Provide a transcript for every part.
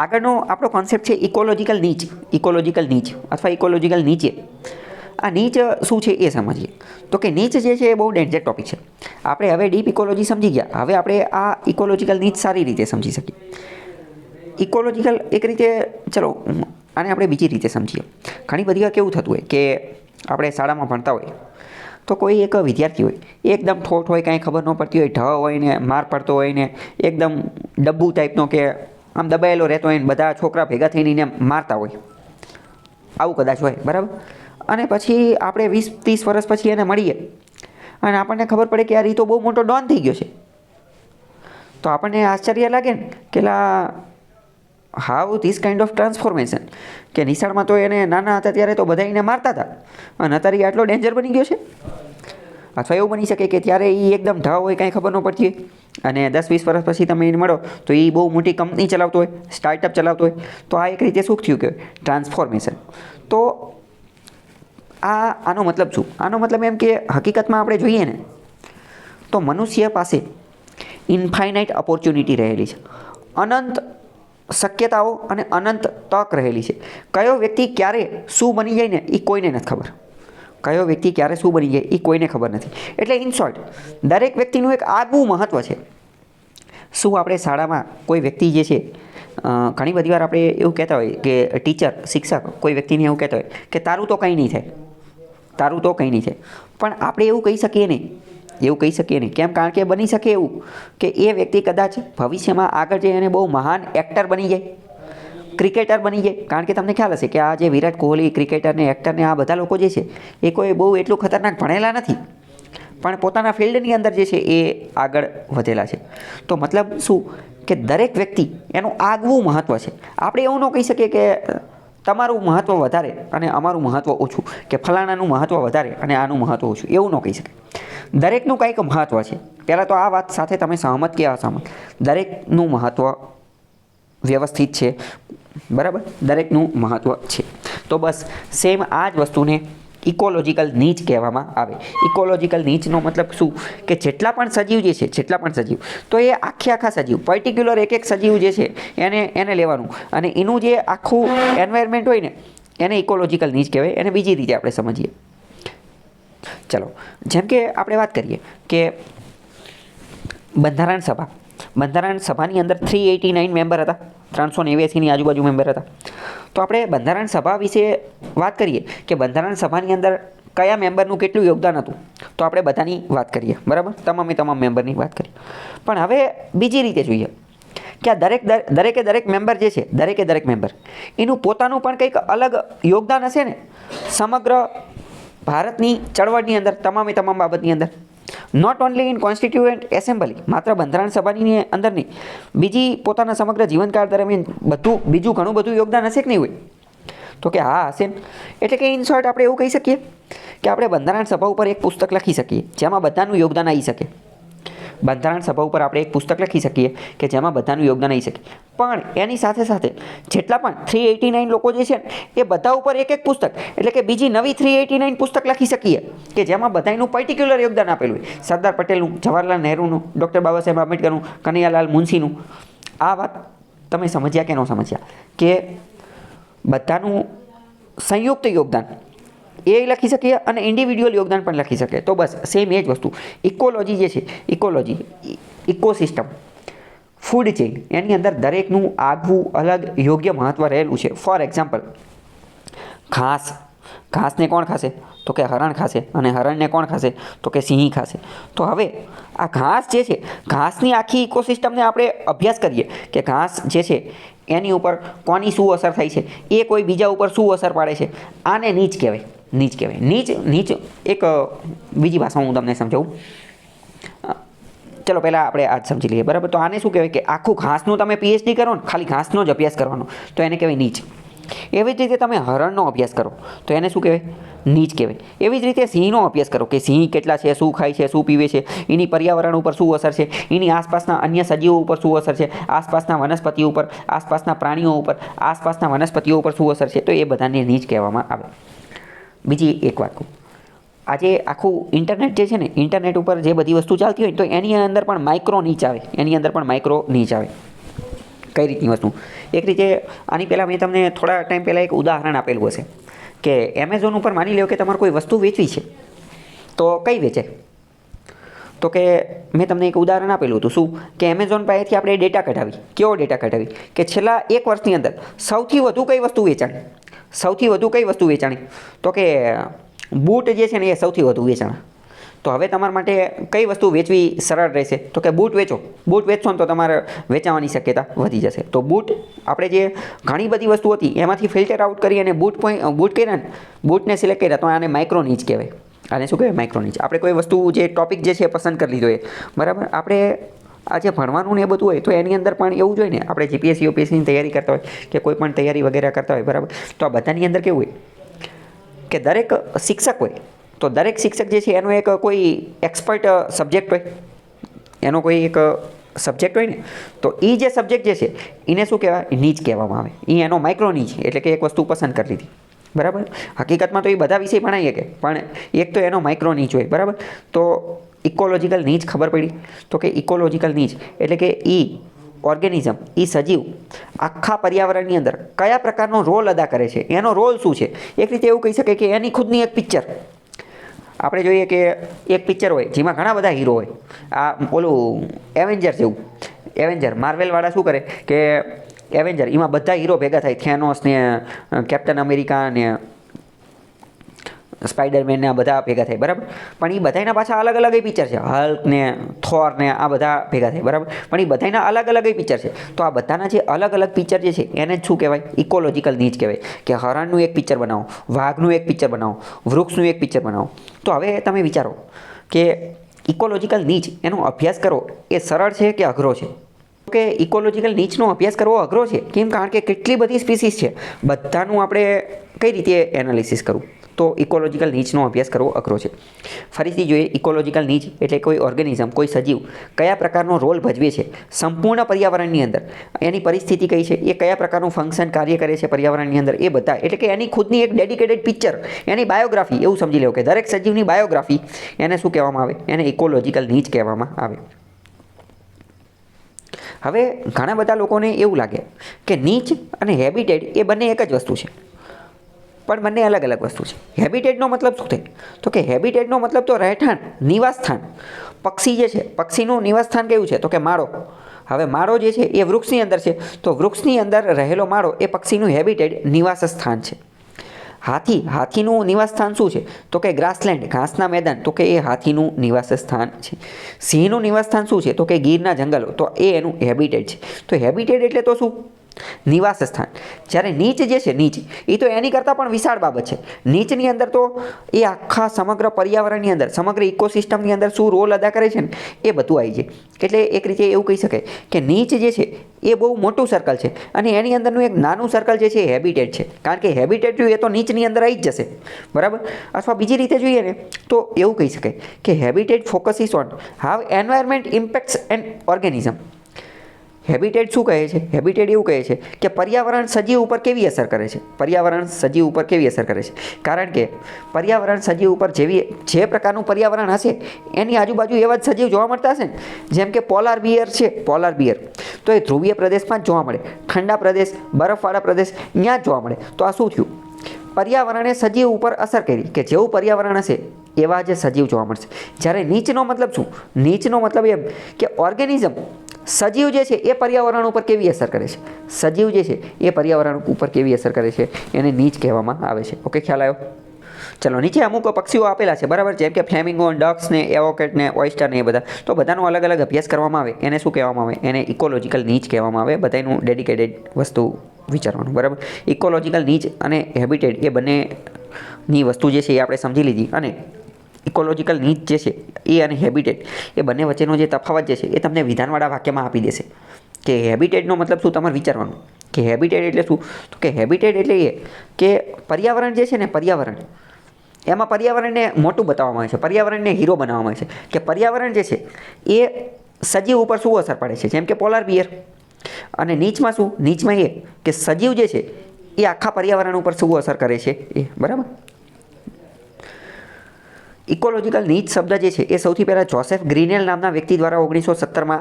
આગળનો આપણો કોન્સેપ્ટ છે ઇકોલોજીકલ નીચ અથવા ઇકોલોજીકલ નીચે. આ નીચ શું છે એ સમજીએ. તો કે નીચ જે છે એ બહુ ડેન્જર ટોપિક છે. આપણે હવે ડીપ ઇકોલોજી સમજી ગયા, હવે આપણે આ ઇકોલોજીકલ નીચ સારી રીતે સમજી શકીએ. ઇકોલોજીકલ એક રીતે, ચલો આને આપણે બીજી રીતે સમજીએ. ઘણી બધી વાર કેવું થતું હોય કે આપણે શાળામાં ભણતા હોય તો કોઈ એક વિદ્યાર્થી હોય, એ એકદમ ઠોઠ હોય, કાંઈ ખબર ન પડતી હોય, ઢ હોય ને, માર પડતો હોય ને, એકદમ ડબ્બુ ટાઈપનો કે આમ દબાયેલો રહેતો હોય ને બધા છોકરા ભેગા થઈને એને મારતા હોય, આવું કદાચ હોય, બરાબર. અને પછી આપણે 20-30 વર્ષ પછી એને મળીએ અને આપણને ખબર પડે કે યાર એ તો બહુ મોટો ડોન થઈ ગયો છે. તો આપણને આશ્ચર્ય લાગે ને કે how this kind of transformation, કે નિશાળમાં તો એને નાના હતા ત્યારે તો બધા એને મારતા હતા અને અત્યારે આટલો ડેન્જર બની ગયો છે. અથવા એવું બની શકે કે ત્યારે એ એકદમ ઢ હોય, કાંઈ ખબર ન પડતી હોય અને 10-20 વર્ષ પછી તમે એને મળો તો એ બહુ મોટી કંપની ચલાવતો હોય, સ્ટાર્ટઅપ ચલાવતો હોય. તો આ એક રીતે શું થયું કે ટ્રાન્સફોર્મેશન. તો આનો મતલબ શું? આનો મતલબ એમ કે હકીકતમાં આપણે જોઈએ ને તો મનુષ્ય પાસે ઇન્ફાઇનાઇટ ઓપોર્ચ્યુનિટી રહેલી છે, અનંત શક્યતાઓ અને અનંત તક રહેલી છે. કયો વ્યક્તિ ક્યારે શું બની જાય ને એ કોઈને નથી ખબર. કયો વ્યક્તિ ક્યારે શું બની જાય એ કોઈને ખબર નથી. એટલે ઇન શોર્ટ, દરેક વ્યક્તિનું એક આગવું મહત્ત્વ છે. શું આપણે શાળામાં કોઈ વ્યક્તિ જે છે, ઘણી બધી વાર આપણે એવું કહેતા હોય કે ટીચર, શિક્ષક કોઈ વ્યક્તિને એવું કહેતા હોય કે તારું તો કંઈ નહીં થાય, તારું તો કંઈ નહીં થાય. પણ આપણે એવું કહી શકીએ નહીં. કેમ? કારણ કે બની શકે એવું કે એ વ્યક્તિ કદાચ ભવિષ્યમાં આગળ જઈ અને બહુ મહાન એક્ટર બની જાય, ક્રિકેટર બની જાય. કારણ કે તમને ખ્યાલ હશે કે આ જે વિરાટ કોહલી, ક્રિકેટરને, એક્ટરને, આ બધા લોકો જે છે એ કોઈ બહુ એટલું ખતરનાક ભણેલા નથી, પણ પોતાના ફિલ્ડની અંદર જે છે એ આગળ વધેલા છે. તો મતલબ શું કે દરેક વ્યક્તિ એનું આગવું મહત્ત્વ છે. આપણે એવું ન કહી શકીએ કે તમારું મહત્ત્વ વધારે અને અમારું મહત્ત્વ ઓછું, કે ફલાણાનું મહત્ત્વ વધારે અને આનું મહત્ત્વ ઓછું, એવું ન કહી શકાય. દરેકનું કંઈક મહત્ત્વ છે. પહેલાં તો આ વાત સાથે તમે સહમત કે અસહમત? દરેકનું મહત્ત્વ વ્યવસ્થિત છે, બરાબર? દરેકનું મહત્ત્વ છે. તો બસ સેમ આ જ વસ્તુને ઇકોલોજીકલ નીચ કહેવામાં આવે. ઇકોલોજીકલ નીચનો મતલબ શું કે જેટલા પણ સજીવ તો એ આખા સજીવ, પર્ટિક્યુલર એક સજીવ જે છે એને લેવાનું અને એનું જે આખું એન્વાયરમેન્ટ હોય ને એને ઇકોલોજીકલ નીચ કહેવાય. એને બીજી રીતે આપણે સમજીએ. ચલો, જેમ કે આપણે વાત કરીએ કે બંધારણ સભાની અંદર 389 મેમ્બર હતા, 389ની આજુબાજુ મેમ્બર હતા. તો આપણે બંધારણ સભા વિશે વાત કરીએ કે બંધારણ સભાની અંદર કયા મેમ્બરનું કેટલું યોગદાન હતું, તો આપણે બધાની વાત કરીએ, બરાબર? તમામ મેમ્બરની વાત કરીએ. પણ હવે બીજી રીતે જોઈએ કે આ દરેક મેમ્બર જે છે, દરેક મેમ્બર એનું પોતાનું પણ કંઈક અલગ યોગદાન હશે ને સમગ્ર ભારતની ચળવળની અંદર, તમામ બાબતની અંદર. Not only in constituent assembly, માત્ર બંધારણ સભાની અંદર નહીં, બીજી પોતાના સમગ્ર જીવનકાળ દરમિયાન બીજું ઘણું બધું યોગદાન હશે કે નહીં હોય? તો કે હા, હશે. એટલે કે ઇન શોર્ટ આપણે એવું કહી શકીએ કે આપણે બંધારણ સભા ઉપર એક પુસ્તક લખી શકીએ જેમાં બધાનું યોગદાન આવી શકે. બંધારણ સભા ઉપર આપણે એક પુસ્તક લખી શકીએ કે જેમાં બધાનું યોગદાન આવી શકે. પણ એની સાથે જેટલા પણ 389 લોકો જે છે એ બધા ઉપર એક પુસ્તક, એટલે કે બીજી નવી 389 પુસ્તક લખી શકીએ કે જેમાં બધાનું પર્ટિક્યુલર યોગદાન આપેલું હોય. સરદાર પટેલનું, જવાહરલાલ નહેરુનું, ડૉક્ટર બાબા સાહેબ આંબેડકરનું, કનૈયાલાલ મુનશીનું. આ વાત તમે સમજ્યા કે ન સમજ્યા? કે બધાનું સંયુક્ત યોગદાન એ લખી શકીએ અને ઇન્ડિવિડ્યુઅલ યોગદાન પણ લખી શકીએ. તો બસ સેમ એ જ વસ્તુ ઇકોલોજી જે છે, ઇકોસિસ્ટમ, ફૂડ ચેઇન, એની અંદર દરેકનું આગવું અલગ યોગ્ય મહત્ત્વ રહેલું છે. ફોર એક્ઝામ્પલ, ઘાસને કોણ ખાશે? તો કે હરણ ખાશે. અને હરણને કોણ ખાશે? તો કે સિંહ ખાશે. તો હવે આ ઘાસ જે છે, ઘાસની આખી ઇકોસિસ્ટમને આપણે અભ્યાસ કરીએ કે ઘાસ જે છે એની ઉપર કોની શું અસર થાય છે, એ કોઈ બીજા ઉપર શું અસર પાડે છે. આને નીચ કહેવાય. નીચ એક બીજી ભાષામાં હું તમને સમજાવું. ચલો પહેલાં આપણે આ જ સમજી લઈએ, બરાબર? તો આને શું કહેવાય કે આખું ઘાસનું તમે પીએચડી કરો ને, ખાલી ઘાસનો જ અભ્યાસ કરવાનો, તો એને કહેવાય નીચ. એવી જ રીતે તમે હરણનો અભ્યાસ કરો તો એને શું કહેવાય? નીચ કહેવાય. એવી જ રીતે સિંહનો અભ્યાસ કરો કે સિંહ કેટલા છે, શું ખાય છે, શું પીવે છે, એની પર્યાવરણ ઉપર શું અસર છે, એની આસપાસના અન્ય સજીવો ઉપર શું અસર છે, આસપાસના વનસ્પતિઓ ઉપર, આસપાસના પ્રાણીઓ ઉપર, આસપાસના વનસ્પતિઓ ઉપર શું અસર છે, તો એ બધાને નીચ કહેવામાં આવે. બીજી એક વાત કહું, આજે આખું ઇન્ટરનેટ જે છે ને, ઇન્ટરનેટ ઉપર જે બધી વસ્તુ ચાલતી હોય તો એની અંદર પણ માઇક્રો નીચ આવે. કઈ રીતની વસ્તુ? એક રીતે આની પહેલાં મેં તમને થોડા ટાઈમ પહેલાં એક ઉદાહરણ આપેલું હશે કે એમેઝોન ઉપર માની લો કે તમારે કોઈ વસ્તુ વેચવી છે, તો કઈ વેચે? તો કે મેં તમને એક ઉદાહરણ આપેલું હતું, શું કે એમેઝોન પાસેથી આપણે ડેટા કઢાવી. કેવો ડેટા કઢાવી? કે છેલ્લા 1 વર્ષની અંદર સૌથી વધુ કઈ વસ્તુ વેચાણી? સૌથી વધુ કઈ વસ્તુ વેચાણી? તો કે બૂટ જે છે ને એ સૌથી વધુ વેચાણા. તો હવે તમારા માટે કઈ વસ્તુ વેચવી સરળ રહેશે? તો કે બૂટ વેચો. બૂટ વેચશો ને તો તમારે વેચાવાની શક્યતા વધી જશે. તો બૂટ આપણે જે ઘણી બધી વસ્તુ હતી એમાંથી ફિલ્ટર આઉટ કરી અને બૂટ કર્યા ને, બૂટને સિલેક્ટ કર્યા, તો આને માઇક્રો નીચ કહેવાય. આને શું કહેવાય? માઇક્રો નીચ. આપણે કોઈ વસ્તુ જે ટોપિક જે છે પસંદ કરી લીધો એ બરાબર. આપણે આ જે ભણવાનું ને એ બધું હોય તો એની અંદર પણ એવું જોઈએ ને, આપણે જીપીએસસી યુપીએસસીની તૈયારી કરતા હોય કે કોઈ પણ તૈયારી વગેરે કરતા હોય બરાબર, તો આ બધાની અંદર કેવું હોય કે દરેક શિક્ષક હોય તો દરેક શિક્ષક જે છે એનો એક કોઈ એક્સપર્ટ સબ્જેક્ટ હોય, એનો કોઈ એક સબ્જેક્ટ હોય ને, તો એ જે સબ્જેક્ટ જે છે એને શું કહેવાય? નીચ કહેવામાં આવે. એ એનો માઇક્રો નીચ, એટલે કે એક વસ્તુ પસંદ કરી લીધી બરાબર. હકીકતમાં તો એ બધા વિષય ભણાવીએ કે, પણ એક તો એનો માઇક્રો નીચ હોય બરાબર. તો ઇકોલોજીકલ નીચ ખબર પડી? તો કે ઇકોલોજીકલ નીચ એટલે કે ઓર્ગેનિઝમ, સજીવ આખા પર્યાવરણની અંદર કયા પ્રકારનો રોલ અદા કરે છે, એનો રોલ શું છે. એક રીતે એવું કહી શકાય કે એની ખુદની એક પિક્ચર. આપણે જોઈએ કે એક પિક્ચર હોય જેમાં ઘણા બધા હીરો હોય. આ ઓલું એવેન્જર જેવું, એવેન્જર માર્વેલવાળા શું કરે કે એવેન્જર એમાં બધા હીરો ભેગા થાય, થેનોસ ને કેપ્ટન અમેરિકા ને સ્પાઈડરમેન ને આ બધા ભેગા થાય બરાબર. પણ એ બધાના પાછા અલગ અલગ પિક્ચર છે. હલ્ક ને થોર ને આ બધા ભેગા થાય બરાબર. પણ એ બધાના અલગ અલગ પિક્ચર છે. તો આ બધાના જે અલગ અલગ પિક્ચર જે છે એને જ શું કહેવાય? ઇકોલોજીકલ નીચ કહેવાય. કે હરણનું એક પિક્ચર બનાવો, વાઘનું એક પિક્ચર બનાવો, વૃક્ષનું એક પિક્ચર બનાવો. તો હવે તમે વિચારો કે ઇકોલોજીકલ નીચ એનો અભ્યાસ કરવો એ સરળ છે કે અઘરો છે? કે ઇકોલોજીકલ નીચનો અભ્યાસ કરવો અઘરો છે. કેમ? કારણ કે કેટલી બધી સ્પીસીસ છે, બધાનું આપણે કઈ રીતે એનાલિસિસ કરવું? તો ઇકોલોજીકલ નીચનો અભ્યાસ કરવો અઘરો છે. ફરીથી જોઈએ, ઇકોલોજીકલ નીચ એટલે કોઈ ઓર્ગેનિઝમ, કોઈ સજીવ કયા પ્રકારનો રોલ ભજવે છે સંપૂર્ણ પર્યાવરણની અંદર, એની પરિસ્થિતિ કઈ છે, એ કયા પ્રકારનું ફંક્શન કાર્ય કરે છે પર્યાવરણની અંદર, એ બધા. એટલે કે એની ખુદની એક ડેડિકેટેડ પિક્ચર, એની બાયોગ્રાફી. એવું સમજી લેવું કે દરેક સજીવની બાયોગ્રાફી, એને શું કહેવામાં આવે? એને ઇકોલોજીકલ નીચ કહેવામાં આવે. હવે ઘણા બધા લોકોને એવું લાગે કે નીચ અને હેબિટેટ એ બંને એક જ વસ્તુ છે, પણ બંને અલગ અલગ વસ્તુ છે. હેબિટેટનો મતલબ શું થાય? તો કે હેબિટેટનો મતલબ તો રહેઠાણ, નિવાસસ્થાન. પક્ષી જે છે, પક્ષીનું નિવાસસ્થાન કેવું છે? તો કે માળો. હવે માળો જે છે એ વૃક્ષની અંદર છે, તો વૃક્ષની અંદર રહેલો માળો એ પક્ષીનું હેબિટેટ, નિવાસ સ્થાન છે. હાથીનું નિવાસ સ્થાન શું છે? તો કે ગ્રાસલેન્ડ, ઘાસના મેદાન. તો કે એ હાથીનું નિવાસ સ્થાન છે. સિંહનું નિવાસ સ્થાન શું છે? તો કે ગીરના જંગલો. તો એ એનું હેબિટેટ છે. તો હેબિટેટ એટલે તો શું? નિવાસ સ્થાન. જ્યારે નીચ જે છે, નીચ એ તો એની કરતાં પણ વિશાળ બાબત છે. નીચની અંદર તો એ આખા સમગ્ર પર્યાવરણની અંદર, સમગ્ર ઇકોસિસ્ટમની અંદર શું રોલ અદા કરે છે ને એ બધું આવી જાય. એટલે એક રીતે એવું કહી શકાય કે નીચ જે છે એ બહુ મોટું સર્કલ છે અને એની અંદરનું એક નાનું સર્કલ જે છે એ હેબિટેટ છે. કારણ કે હેબિટેટ એ તો નીચની અંદર આવી જ જશે બરાબર. અથવા બીજી રીતે જોઈએ ને તો એવું કહી શકાય કે habitat focuses on how environment impacts an organism. Habitat શું કહે છે? હેબિટેટ એવું કહે છે કે પર્યાવરણ સજીવ ઉપર કેવી અસર કરે છે. પર્યાવરણ સજીવ ઉપર કેવી અસર કરે છે? કારણ કે પર્યાવરણ સજીવ ઉપર જે પ્રકારનું પર્યાવરણ હશે એની આજુબાજુ એવા જ સજીવ જોવા મળતા હશે ને. જેમ કે પોલાર બિયર છે, પોલાર બિયર તો એ ધ્રુવીય પ્રદેશમાં જ જોવા મળે. ઠંડા પ્રદેશ, બરફવાળા પ્રદેશ ત્યાં જ જોવા મળે. તો આ શું થયું? પર્યાવરણે સજીવ ઉપર અસર કરી કે જેવું પર્યાવરણ હશે એવા જ સજીવ જોવા મળશે. જ્યારે નીચનો મતલબ શું? નીચનો મતલબ એમ કે ઓર્ગેનિઝમ, સજીવ જે છે એ પર્યાવરણ ઉપર કેવી અસર કરે છે. સજીવ જે છે એ પર્યાવરણ ઉપર કેવી અસર કરે છે એને નીચ કહેવામાં આવે છે. ઓકે, ખ્યાલ આવ્યો? ચલો, નીચે અમુક પક્ષીઓ આપેલા છે બરાબર, જેમ કે ફ્લેમિંગો, ડક્સ ને એવોકેટ ને ઓયસ્ટર ને એ બધા. તો બધાનો અલગ અલગ અભ્યાસ કરવામાં આવે એને શું કહેવામાં આવે? એને ઇકોલોજીકલ નીચ કહેવામાં આવે. બધાનું ડેડિકેટેડ વસ્તુ વિચારવાનું બરાબર. ઇકોલોજીકલ નીચ અને હેબિટેટ એ બંનેની વસ્તુ જે છે એ આપણે સમજી લીધી. અને ઇકોલોજીકલ નીચ જે છે એ અને હેબિટેટ એ બંને વચ્ચેનો જે તફાવત જે છે એ તમને વિધાનવાળા વાક્યમાં આપી દેશે. કે હેબિટેટનો મતલબ શું તમારે વિચારવાનું કે હેબિટેટ એટલે શું? તો કે હેબિટેટ એટલે એ કે પર્યાવરણ જે છે ને, પર્યાવરણ એમાં પર્યાવરણને મોટું બતાવવામાં આવે છે, પર્યાવરણને હીરો બનાવવામાં આવે છે. કે પર્યાવરણ જે છે એ સજીવ ઉપર શું અસર પડે છે, જેમ કે પોલાર બિયર. અને નીચમાં શું? નીચમાં એ કે સજીવ જે છે એ આખા પર્યાવરણ ઉપર શું અસર કરે છે એ બરાબર. ઇકોલોજીકલ નીચ શબ્દ જે છે એ સૌથી પહેલાં જોસેફ ગ્રીનેલ નામના વ્યક્તિ દ્વારા 1970માં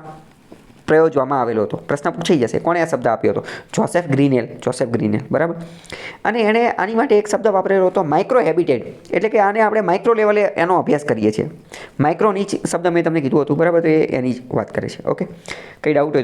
પ્રયોજવામાં આવેલો હતો. પ્રશ્ન પૂછાઈ જશે કોણે આ શબ્દ આપ્યો હતો? જોસેફ ગ્રીનેલ, બરાબર. અને એણે આની માટે એક શબ્દ વાપરેલો હતો માઇક્રો હેબિટેટ, એટલે કે આને આપણે માઇક્રો લેવલે એનો અભ્યાસ કરીએ છીએ. માઇક્રો નીચ શબ્દ મેં તમને કીધું હતું, બરાબર, તો એ એની જ વાત કરે છે. ઓકે, કંઈ ડાઉટ હોય